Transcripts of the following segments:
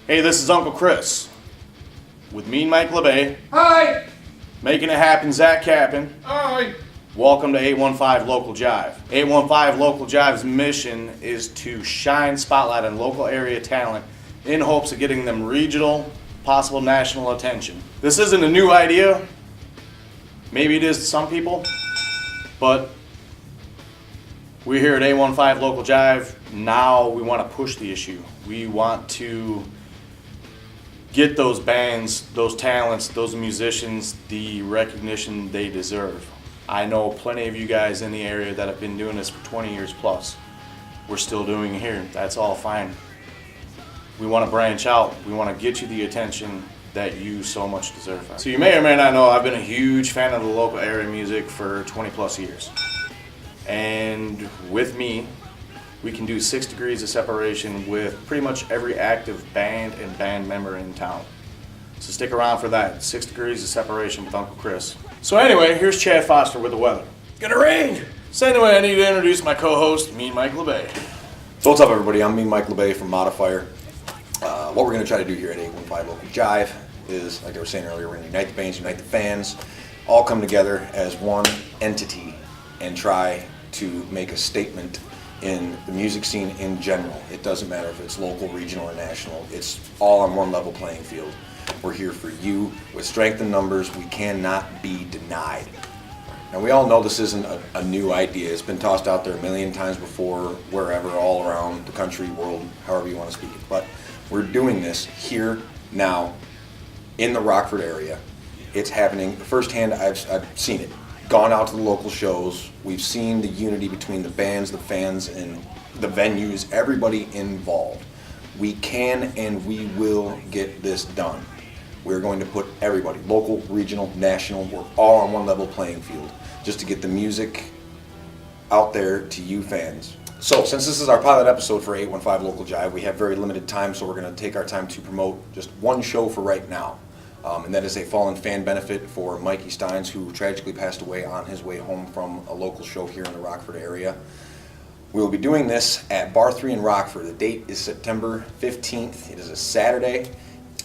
Hey, this is Uncle Chris with me and Mike LeBay. Hi! Making it happen, Zach Cappin. Hi! Welcome to 815 Local Jive. 815 Local Jive's mission is to shine spotlight on local area talent in hopes of getting them regional, possible national attention. This isn't a new idea. Maybe it is to some people, but we're here at 815 Local Jive. Now we want to push the issue. We want to get those bands, those talents, those musicians the recognition they deserve. I know plenty of you guys in the area that have been doing this for 20 years plus. We're still doing it here. That's all fine. We want to branch out. We want to get you the attention that you so much deserve. So you may or may not know I've been a huge fan of the local area music for 20 plus years. And with me, we can do 6 degrees of separation with pretty much every active band and band member in town. So stick around for that, 6 degrees of separation with Uncle Chris. So anyway, here's Chad Foster with the weather. It's gonna rain! So anyway, I need to introduce my co-host, me and Mike LeBay. So what's up, everybody? I'm me, Mike LeBay from Modifier. What we're going to try to do here at 815 Local Jive is, like I was saying earlier, we're going to unite the bands, unite the fans, all come together as one entity and try to make a statement in the music scene in general. It doesn't matter if it's local, regional, or national. It's all on one level playing field. We're here for you. With strength in numbers, we cannot be denied. Now, we all know this isn't a new idea. It's been tossed out there a million times before, wherever, all around the country, world, however you want to speak it. But we're doing this here, now, in the Rockford area. It's happening firsthand. I've seen it. Gone out to the local shows. We've seen the unity between the bands, the fans, and the venues, everybody involved. We can and we will get this done. We're going to put everybody, local, regional, national, we're all on one level playing field, just to get the music out there to you fans. So, since this is our pilot episode for 815 Local Jive, we have very limited time, so we're going to take our time to promote just one show for right now. And that is a fallen fan benefit for Mikey Steins, who tragically passed away on his way home from a local show here in the Rockford area. We will be doing this at Bar 3 in Rockford. The date is September 15th. It is a Saturday.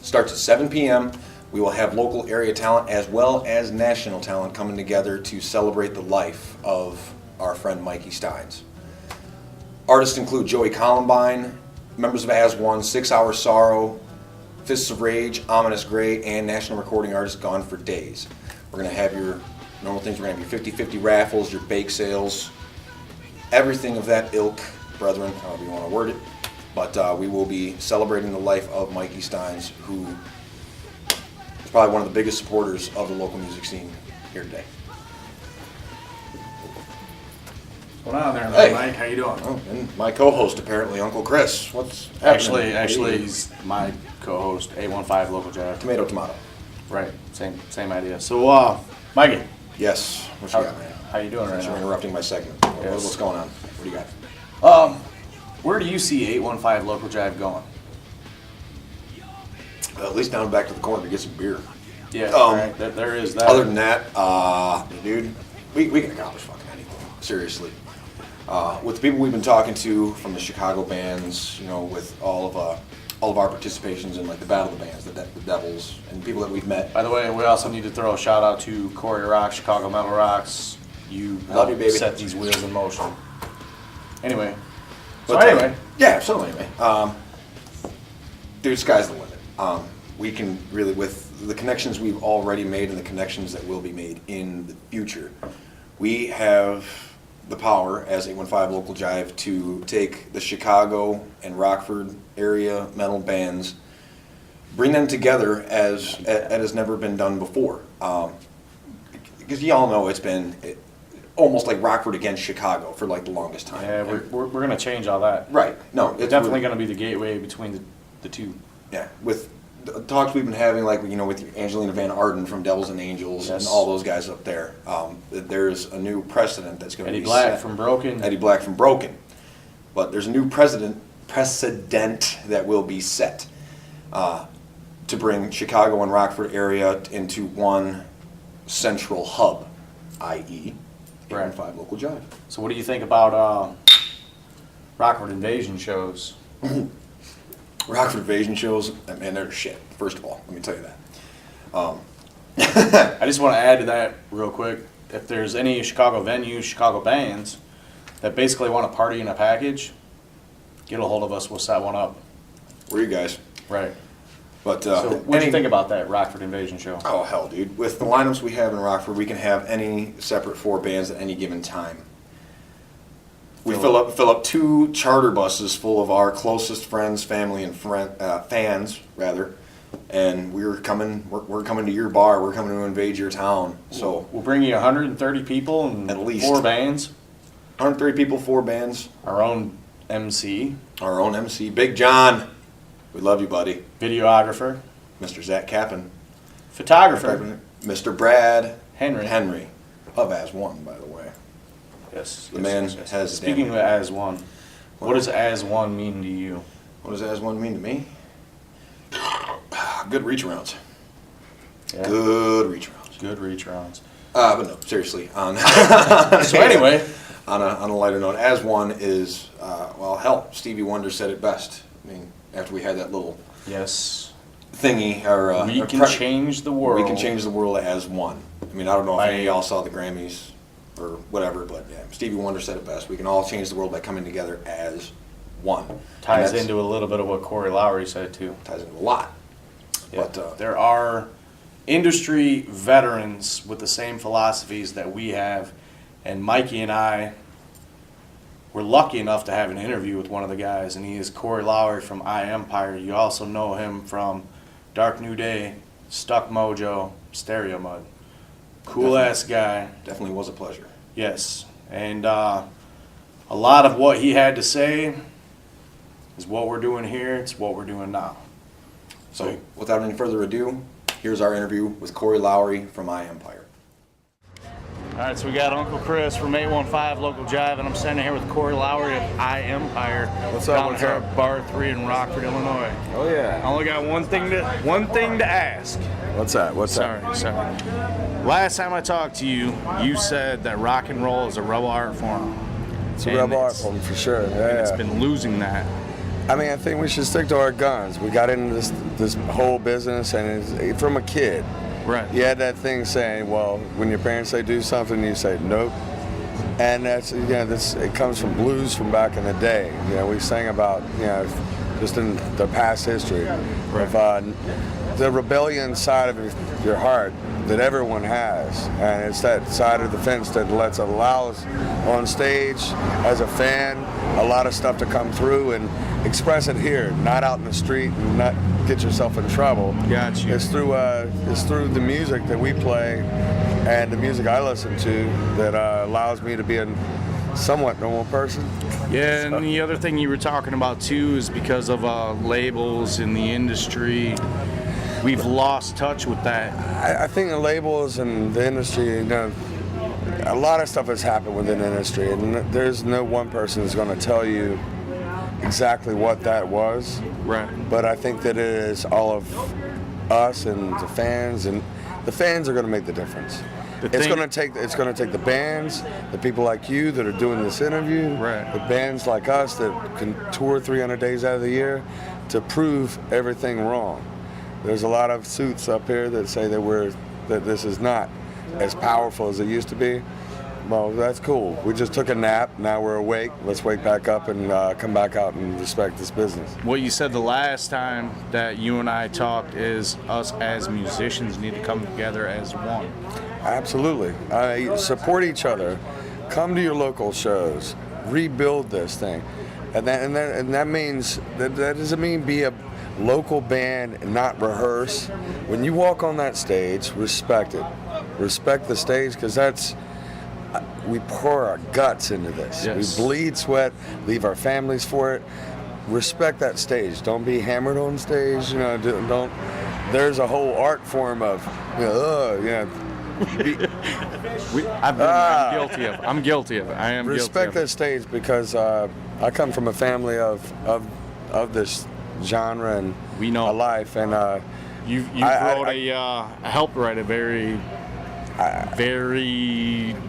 Starts at 7 p.m. We will have local area talent as well as national talent coming together to celebrate the life of our friend Mikey Steins. Artists include Joey Columbine, members of As One, 6 Hour Sorrow, Fists of Rage, Ominous Gray, and national recording artist Gone for Days. We're going to have your normal things. We're going to have your 50-50 raffles, your bake sales, everything of that ilk, brethren, however you want to word it. But we will be celebrating the life of Mikey Steins, who is probably one of the biggest supporters of the local music scene here today. What's going on there, Hey. Mike? How you doing? Oh, and my co-host, apparently, Uncle Chris. What's happening? Actually, he's my co-host, 815 Local Jive. Tomato, tomato. Right, same idea. So, Mikey, Yes. What you got, man? how you doing right You're now? interrupting my segment. Yes. What's going on? What do you got? Where do you see 815 Local Jive going? At least down back to the corner to get some beer. Yeah, Um, right. There is that. Other than that, dude, we can accomplish fucking anything. Seriously. With the people we've been talking to from the Chicago bands, you know, with all of our participations in like the Battle of the Bands, the Devils, and people that we've met. By the way, we also need to throw a shout out to Corey Rock, Chicago Metal Rocks. You Love you, baby. set these wheels in motion. Anyway. But, So anyway. Yeah, so anyway. Dude, sky's the limit. We can really, with the connections we've already made and the connections that will be made in the future, we have the power as 815 Local Jive to take the Chicago and Rockford area metal bands, bring them together as it has never been done before. Because y'all know it's been almost like Rockford against Chicago for like the longest time. Yeah, we're going to change all that. Right. No, It's definitely going to be the gateway between the two. Yeah, with the talks we've been having, like, you know, with Angelina Van Arden from Devils and Angels, Yes. and all those guys up there, there's a new precedent that's going to Eddie be Black set. from Broken. Eddie Black from Broken. But there's a new precedent that will be set to bring Chicago and Rockford area into one central hub, i.e. Right. 815 Local Jive. So what do you think about Rockford Invasion shows? Rockford Invasion shows, man, they're shit. First of all, let me tell you that. I just want to add to that real quick. If there's any Chicago venues, Chicago bands that basically want a party in a package, get a hold of us. We'll set one up. Where are you guys? Right. But So what do you think about that Rockford Invasion show? Oh hell, dude! With the lineups we have in Rockford, we can have any separate 4 bands at any given time. We fill up 2 charter buses full of our closest friends, family, and fans, rather. And we're coming to your bar. We're coming to invade your town. So we'll bring you 130 people and at least 4 bands. 130 people, 4 bands. Our own MC. Our own MC, Big John. We love you, buddy. Videographer. Mr. Zach Kappen. Photographer. Mr. Brad Henry. Of As One, by the way. Yes. The man has. Speaking of As One, what does As One mean to you? What does As One mean to me? Good reach arounds. Yeah. Good reach arounds. Good reach arounds. But no, seriously. So anyway, on a lighter note, As One is well, hell, Stevie Wonder said it best. I mean, after we had that little thingy, we can change the world. We can change the world as one. I mean, I don't know if any of y'all saw the Grammys or whatever, but yeah, Stevie Wonder said it best. We can all change the world by coming together as one. Ties into a little bit of what Corey Lowry said too. Ties into a lot. Yeah. But there are industry veterans with the same philosophies that we have, and Mikey and I were lucky enough to have an interview with one of the guys, and he is Corey Lowry from Empire. You also know him from Dark New Day, Stuck Mojo, Stereo Mud. Cool ass guy. Definitely was a pleasure. Yes, and a lot of what he had to say is what we're doing here. It's what we're doing now. So, without any further ado, here's our interview with Corey Lowry from Empire. All right, so we got Uncle Chris from 815 Local Jive, and I'm standing here with Corey Lowry of Empire. What's up? Down here at Bar 3 in Rockford, Illinois. Oh yeah. I only got one thing to ask. What's that? Sorry. Last time I talked to you, you said that rock and roll is a rebel art form. It's a rebel art form for sure. Yeah. It's been losing that. I mean, I think we should stick to our guns. We got into this whole business, and it's from a kid. Right. You had that thing saying, well, when your parents say do something, you say nope. And that's, it comes from blues from back in the day. We sang about, just in the past history of the rebellion side of your heart that everyone has, and it's that side of the fence that allows on stage as a fan a lot of stuff to come through and express it here, not out in the street and not get yourself in trouble. Gotcha. It's through the music that we play and the music I listen to that allows me to be a somewhat normal person. Yeah, and the other thing you were talking about too is because of labels in the industry. We've lost touch with that. I think the labels and the industry, a lot of stuff has happened within the industry, and there's no one person who's going to tell you exactly what that was. Right. But I think that it is all of us and the fans are going to make the difference. It's going to take the bands, the people like you that are doing this interview, right, the bands like us that can tour 300 days out of the year to prove everything wrong. There's a lot of suits up here that say that this is not as powerful as it used to be. Well, that's cool. We just took a nap. Now we're awake. Let's wake back up and come back out and respect this business. What you said the last time that you and I talked is us as musicians need to come together as one. Absolutely. Support each other. Come to your local shows. Rebuild this thing. And that means that doesn't mean be a local band and not rehearse. When you walk on that stage, respect it. Respect the stage, because we pour our guts into this. Yes. We bleed, sweat, leave our families for it. Respect that stage. Don't be hammered on stage. Don't. There's a whole art form of, I'm guilty of it. I am respect guilty of that stage, because I come from a family of this genre and we know a life, and you wrote a help write a very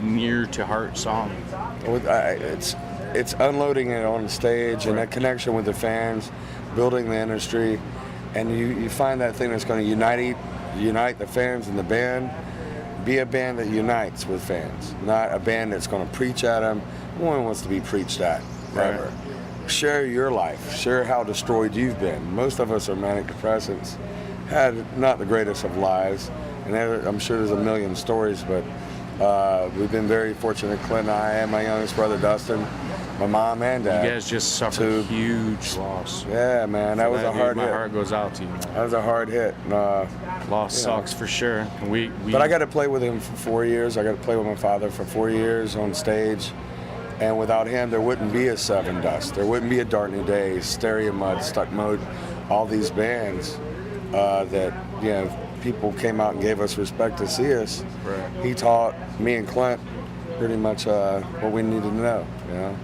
near to heart song. It's unloading it on the stage and that connection with the fans. building the industry, and you find that thing that's going to unite the fans and the band. Be a band that unites with fans, not a band that's going to preach at them. No one wants to be preached at, never. Right. Share your life. Share how destroyed you've been. Most of us are manic depressants, had not the greatest of lives, and I'm sure there's a million stories, but we've been very fortunate, Clint and I, and my youngest brother Dustin, my mom and dad. You guys just suffered a huge loss. Yeah, man, that was a hard hit. My heart goes out to you, man. That was a hard hit. Loss sucks for sure. But I got to play with him for 4 years. I got to play with my father for 4 years on stage. And without him, there wouldn't be a Seven Dust. There wouldn't be a Dark New Day, Stereo Mud, Stuck Mode, all these bands that, you know, people came out and gave us respect to see us. Right. He taught me and Clint pretty much what we needed to know, you know,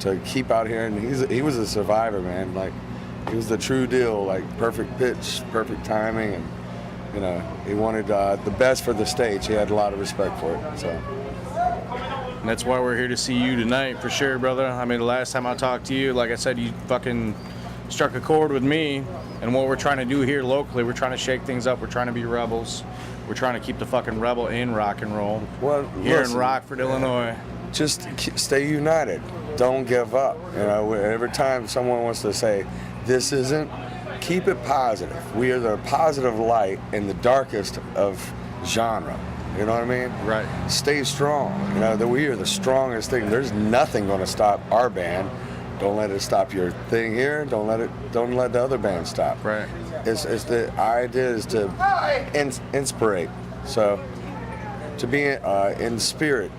to keep out here. And he was a survivor, man. Like, he was the true deal, like perfect pitch, perfect timing, and, you know, he wanted the best for the stage. He had a lot of respect for it, so. And that's why we're here to see you tonight, for sure, brother. I mean, the last time I talked to you, like I said, you fucking struck a chord with me. And what we're trying to do here locally, we're trying to shake things up. We're trying to be rebels. We're trying to keep the fucking rebel in rock and roll. Well, here listen, in Rockford, Illinois. Just stay united. Don't give up. You know, every time someone wants to say, this isn't, keep it positive. We are the positive light in the darkest of genre. You know what I mean? Right. Stay strong. You know, that we are the strongest thing. There's nothing going to stop our band. Don't let it stop your thing here. Don't let the other band stop. Right. It's the idea is to inspirate. So to be in spirit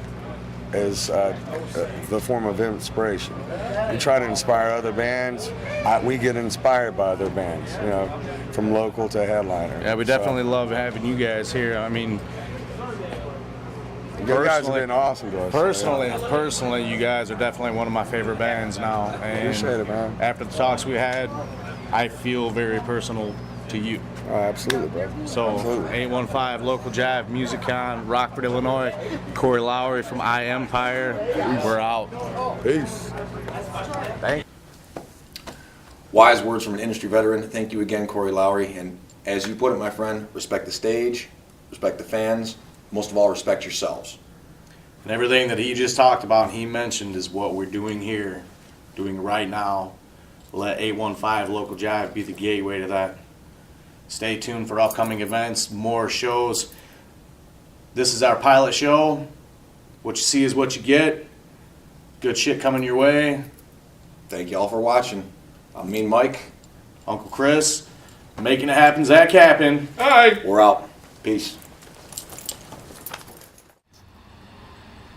is the form of inspiration. We try to inspire other bands. We get inspired by other bands. You know, from local to headliner. Yeah, we definitely love having you guys here. I mean, you guys have been awesome to us. Personally, you guys are definitely one of my favorite bands now. And appreciate it, man. After the talks we had, I feel very personal to you. Oh, absolutely, bro. So, absolutely. 815 Local Jive, MusicCon, Rockford, Illinois. Corey Lowry from iEmpire. We're out. Peace. Thank you. Wise words from an industry veteran. Thank you again, Corey Lowry. And as you put it, my friend, respect the stage, respect the fans, most of all, respect yourselves. And everything that he just talked about and he mentioned is what we're doing here, doing right now. Let 815 Local Jive be the gateway to that. Stay tuned for upcoming events, more shows. This is our pilot show. What you see is what you get. Good shit coming your way. Thank you all for watching. I'm Mean Mike. Uncle Chris. Making it happen, Zach Happen. Hi. We're out. Peace.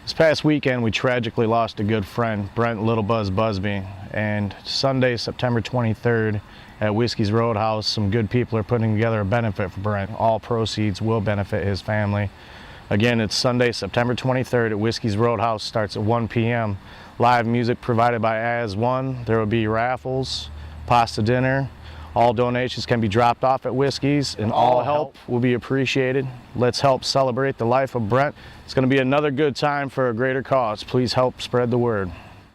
This past weekend, we tragically lost a good friend, Brent Little Buzz Busby. And Sunday, September 23rd, at Whiskey's Roadhouse, some good people are putting together a benefit for Brent. All proceeds will benefit his family. Again, it's Sunday, September 23rd at Whiskey's Roadhouse. Starts at 1 p.m. Live music provided by As One. There will be raffles, pasta dinner. All donations can be dropped off at Whiskey's, and all help will be appreciated. Let's help celebrate the life of Brent. It's going to be another good time for a greater cause. Please help spread the word.